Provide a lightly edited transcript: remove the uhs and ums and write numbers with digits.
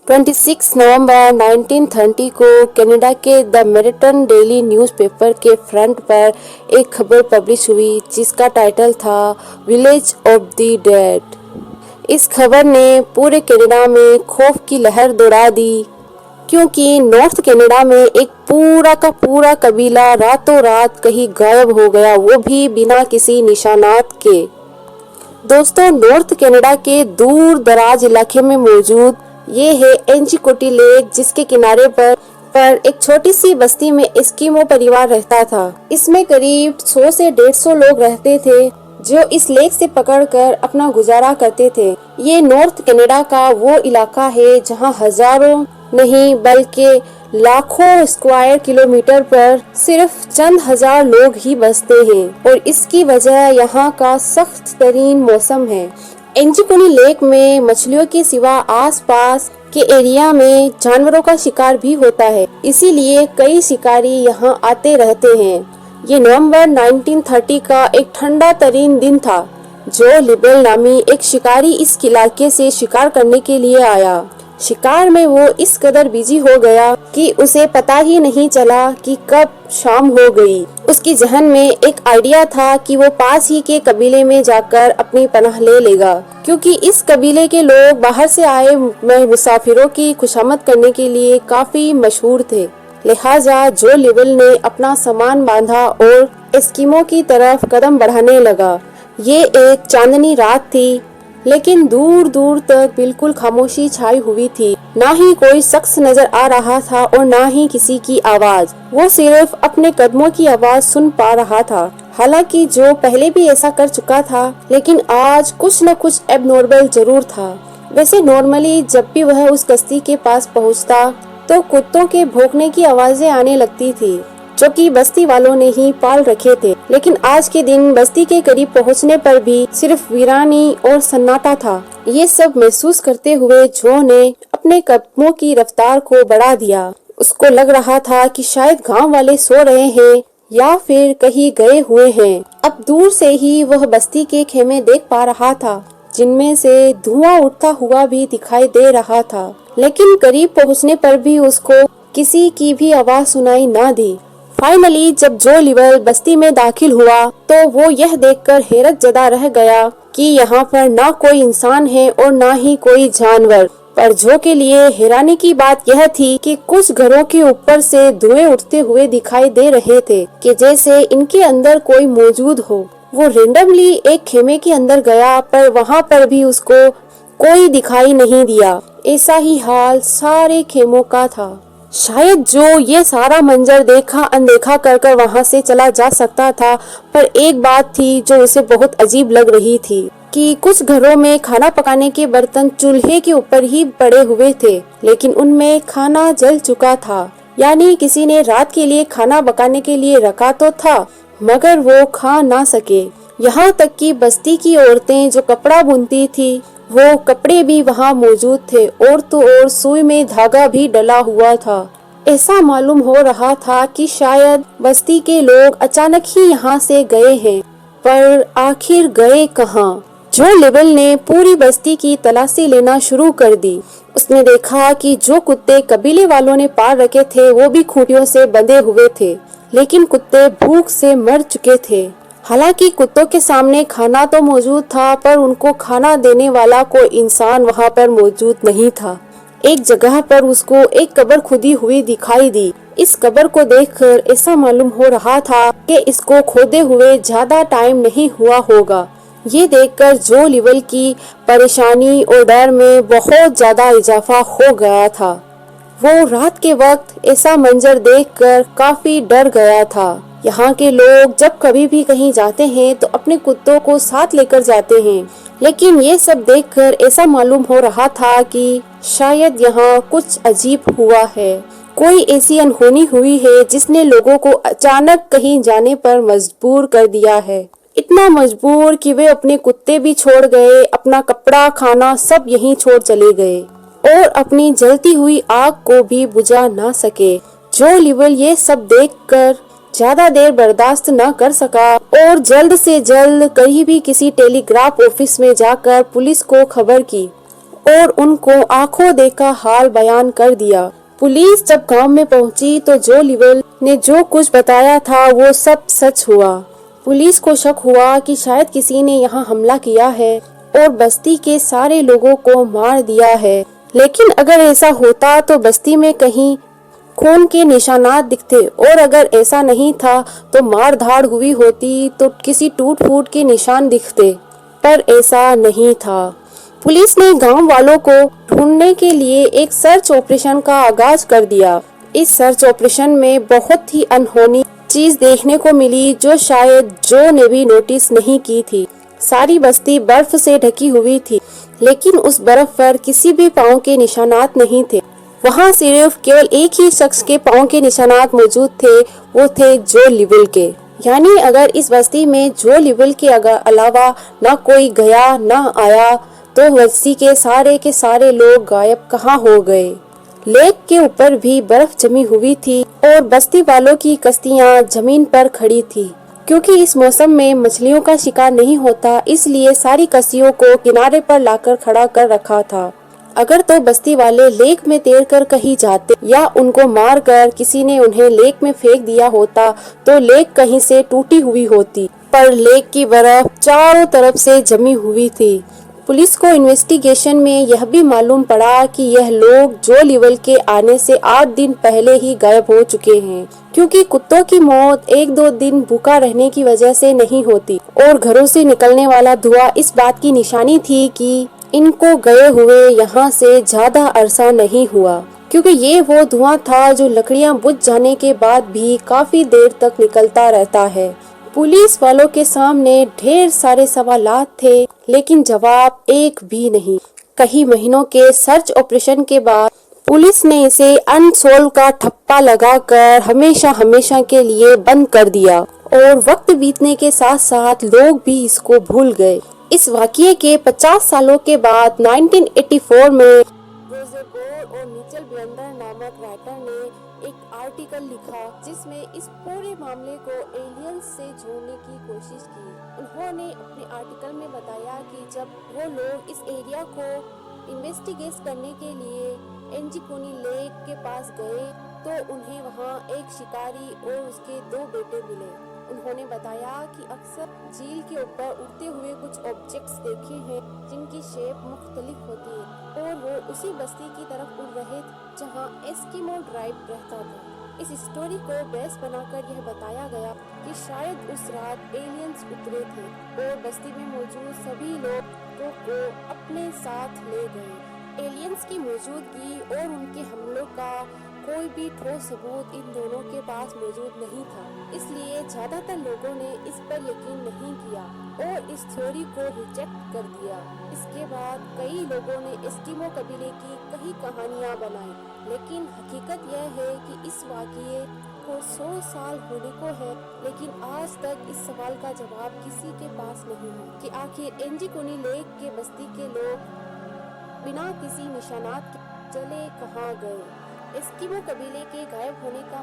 26 नवंबर 1930 को कनाडा के the मेरिटन daily newspaper के फ्रंट पर एक खबर पब्लिश हुई जिसका टाइटल था विलेज ऑफ द डेड। इस खबर ने पूरे कनाडा में खौफ की लहर दौड़ा दी क्योंकि नॉर्थ कनाडा में एक पूरा का पूरा कबीला रातों रात कहीं गायब हो गया, वो भी बिना किसी निशानात के। दोस्तों, नॉर्थ कनाडा के दूर दराज इलाके में मौजूद ये है एंजिकोटी लेक, जिसके किनारे पर एक छोटी सी बस्ती में एस्किमो परिवार रहता था। इसमें करीब 100 से 150 लोग रहते थे जो इस लेक से पकड़कर अपना गुजारा करते थे। ये नॉर्थ कनाडा का वो इलाका है जहां हजारों नहीं बल्कि लाखों स्क्वायर किलोमीटर पर सिर्फ चंद हजार लोग ही बसते हैं और इसकी वजह यहाँ का सख्त तरीन मौसम है। एंजिकोटी लेक में मछलियों के सिवा आसपास के एरिया में जानवरों का शिकार भी होता है, इसीलिए कई शिकारी यहाँ आते रहते हैं। ये नवंबर 1930 का एक ठंडा तरीन दिन था। जो लिबेल नामी एक शिकारी इस इलाके से शिकार करने के लिए आया। शिकार में वो इस कदर बिजी हो गया कि उसे पता ही नहीं चला कि कब शाम हो गई। उसकी जहन में एक आइडिया था कि वो पास ही के कबीले में जाकर अपनी पनाह ले लेगा, क्योंकि इस कबीले के लोग बाहर से आए मुसाफिरों की खुशामद करने के लिए काफी मशहूर थे। लिहाजा जो लिबेल ने अपना सामान बांधा और एस्किमो की तरफ कदम बढ़ाने लगा। ये एक चांदनी रात थी, लेकिन दूर दूर तक बिल्कुल खामोशी छाई हुई थी। ना ही कोई शख्स नजर आ रहा था और ना ही किसी की आवाज। वो सिर्फ अपने कदमों की आवाज सुन पा रहा था। हालांकि जो पहले भी ऐसा कर चुका था, लेकिन आज कुछ न कुछ एबनॉर्मल जरूर था। वैसे नॉर्मली जब भी वह उस कश्ती के पास पहुंचता तो कुत्तों के भौंकने की आवाजें आने लगती थी, जो कि बस्ती वालों ने ही पाल रखे थे। लेकिन आज के दिन बस्ती के करीब पहुंचने पर भी सिर्फ वीरानी और सन्नाटा था। ये सब महसूस करते हुए जो ने अपने कदमों की रफ्तार को बढ़ा दिया। उसको लग रहा था कि शायद गांव वाले सो रहे हैं या फिर कहीं गए हुए हैं। अब दूर से ही वह बस्ती के खेमे देख पा रहा था, जिनमें से धुआं उठता हुआ भी दिखाई दे रहा था। लेकिन करीब पहुंचने पर भी उसको किसी की भी आवाज सुनाई ना दी। फाइनली जब जो लिबेल बस्ती में दाखिल हुआ तो वो यह देखकर हैरत जदा रह गया कि यहाँ पर ना कोई इंसान है और ना ही कोई जानवर। पर जो के लिए हैरानी की बात यह थी कि कुछ घरों के ऊपर से धुएं उठते हुए दिखाई दे रहे थे कि जैसे इनके अंदर कोई मौजूद हो। वो रेंडमली एक खेमे के अंदर गया, पर वहाँ पर भी उसको कोई दिखाई नहीं दिया। ऐसा ही हाल सारे खेमों का था। शायद जो ये सारा मंजर देखा अनदेखा कर वहाँ से चला जा सकता था, पर एक बात थी जो उसे बहुत अजीब लग रही थी कि कुछ घरों में खाना पकाने के बर्तन चूल्हे के ऊपर ही पड़े हुए थे, लेकिन उनमें खाना जल चुका था। यानी किसी ने रात के लिए खाना पकाने के लिए रखा तो था, मगर वो खा ना सके। यहाँ तक कि बस्ती की औरतें जो कपड़ा बुनती थी, वो कपड़े भी वहाँ मौजूद थे और तो और सुई में धागा भी डला हुआ था। ऐसा मालूम हो रहा था कि शायद बस्ती के लोग अचानक ही यहाँ से गए हैं, पर आखिर गए कहाँ? जो लिबेल ने पूरी बस्ती की तलाशी लेना शुरू कर दी। उसने देखा कि जो कुत्ते कबीले वालों ने पाल रखे थे वो भी खूंटियों से बंधे हुए थे, लेकिन कुत्ते भूख से मर चुके थे। हालांकि कुत्तों के सामने खाना तो मौजूद था, पर उनको खाना देने वाला कोई इंसान वहाँ पर मौजूद नहीं था। एक जगह पर उसको एक कब्र खुदी हुई दिखाई दी। इस कब्र को देखकर ऐसा मालूम हो रहा था कि इसको खोदे हुए ज्यादा टाइम नहीं हुआ होगा। ये देखकर जो लिबेल की परेशानी और डर में बहुत ज्यादा इजाफा हो गया था। वो रात के वक्त ऐसा मंजर देखकर काफी डर गया था। यहाँ के लोग जब कभी भी कहीं जाते हैं तो अपने कुत्तों को साथ लेकर जाते हैं, लेकिन ये सब देखकर ऐसा मालूम हो रहा था कि शायद यहाँ कुछ अजीब हुआ है। कोई ऐसी अनहोनी हुई है जिसने लोगों को अचानक कहीं जाने पर मजबूर कर दिया है। इतना मजबूर कि वे अपने कुत्ते भी छोड़ गए, अपना कपड़ा खाना सब यहीं छोड़ चले गए और अपनी जलती हुई आग को भी बुझा ना सके। जो लिबेल ये सब देखकर ज्यादा देर बर्दाश्त न कर सका और जल्द से जल्द कहीं भी किसी टेलीग्राफ ऑफिस में जाकर पुलिस को खबर की और उनको आंखों देखा हाल बयान कर दिया। पुलिस जब गांव में पहुंची तो जो लिवेल ने जो कुछ बताया था वो सब सच हुआ। पुलिस को शक हुआ कि शायद किसी ने यहाँ हमला किया है और बस्ती के सारे लोगों को मार दिया है। लेकिन अगर ऐसा होता तो बस्ती में कहीं खून के निशानात दिखते, और अगर ऐसा नहीं था तो मार धाड़ हुई होती तो किसी टूट फूट के निशान दिखते, पर ऐसा नहीं था। पुलिस ने गांव वालों को ढूंढने के लिए एक सर्च ऑपरेशन का आगाज कर दिया। इस सर्च ऑपरेशन में बहुत ही अनहोनी चीज देखने को मिली जो शायद जो ने भी नोटिस नहीं की थी। सारी बस्ती बर्फ से ढकी हुई थी, लेकिन उस बर्फ पर किसी भी पाँव के निशानात नहीं थे। वहाँ सिर्फ केवल एक ही शख्स के पाँव के निशानात मौजूद थे, वो थे जो लिवेल के। यानी अगर इस बस्ती में जो लिवेल के अलावा ना कोई गया ना आया तो बस्ती के सारे लोग गायब कहाँ हो गए। लेक के ऊपर भी बर्फ जमी हुई थी और बस्ती वालों की कश्तियाँ जमीन पर खड़ी थी। क्योंकि इस मौसम में मछलियों का शिकार नहीं होता, इसलिए सारी कश्तियों को किनारे पर लाकर खड़ा कर रखा था। अगर तो बस्ती वाले लेक में तैरकर कहीं जाते या उनको मारकर किसी ने उन्हें लेक में फेंक दिया होता तो लेक कहीं से टूटी हुई होती, पर लेक की बर्फ चारों तरफ से जमी हुई थी। पुलिस को इन्वेस्टिगेशन में यह भी मालूम पड़ा कि यह लोग जो लिवेल के आने से 8 दिन पहले ही गायब हो चुके हैं, क्योंकि कुत्तों की मौत 1-2 दिन भूखा रहने की वजह से नहीं होती, और घरों से निकलने वाला धुआं इस बात की निशानी थी कि इनको गए हुए यहाँ से ज्यादा अरसा नहीं हुआ, क्योंकि ये वो धुआं था जो लकड़ियाँ बुझ जाने के बाद भी काफी देर तक निकलता रहता है। पुलिस वालों के सामने ढेर सारे सवालात थे, लेकिन जवाब एक भी नहीं। कई महीनों के सर्च ऑपरेशन के बाद पुलिस ने इसे अनसोल्व का ठप्पा लगाकर हमेशा हमेशा के लिए बंद कर दिया, और वक्त बीतने के साथ साथ लोग भी इसको भूल गए। इस वाकये के 50 सालों के बाद 1984 में रोज़ेबोर और मिचेल ब्लेंडर नामक राइटर ने एक आर्टिकल लिखा जिसमें इस पूरे मामले को एलियंस से जोड़ने की कोशिश की। उन्होंने अपने आर्टिकल में बताया कि जब वो लोग इस एरिया को इन्वेस्टिगेट करने के लिए एंजिकोनी लेक के पास गए तो उन्हें वहाँ एक शिकारी और उसके 2 बेटे मिले। उन्होंने बताया कि अक्सर झील के ऊपर उड़ते हुए कुछ ऑब्जेक्ट्स देखे हैं जिनकी शेप मुख्तलिफ होती है, और वो उसी बस्ती की तरफ उड़ रहे थे जहाँ एस्किमो ट्राइब रहता था। इस स्टोरी को बेस बनाकर यह बताया गया कि शायद उस रात एलियंस उतरे थे और बस्ती में मौजूद सभी लोगों को अपने साथ ले गए। एलियंस की मौजूदगी और उनके हमलों का कोई भी ठोस सबूत इन दोनों के पास मौजूद नहीं था, इसलिए ज्यादातर लोगों ने इस पर यकीन नहीं किया और इस थ्योरी को रिजेक्ट कर दिया। इसके बाद कई लोगों ने एस्किमो कबीले की कई कहानियां बनाई, लेकिन हकीकत यह है कि इस वाकये को 100 साल होने को है, लेकिन आज तक इस सवाल का जवाब किसी के पास नहीं है कि आखिर एंजिकोनी लेक के बस्ती के लोग बिना किसी निशानात के चले कहाँ गए। एस्किमो कबीले के गायब होने का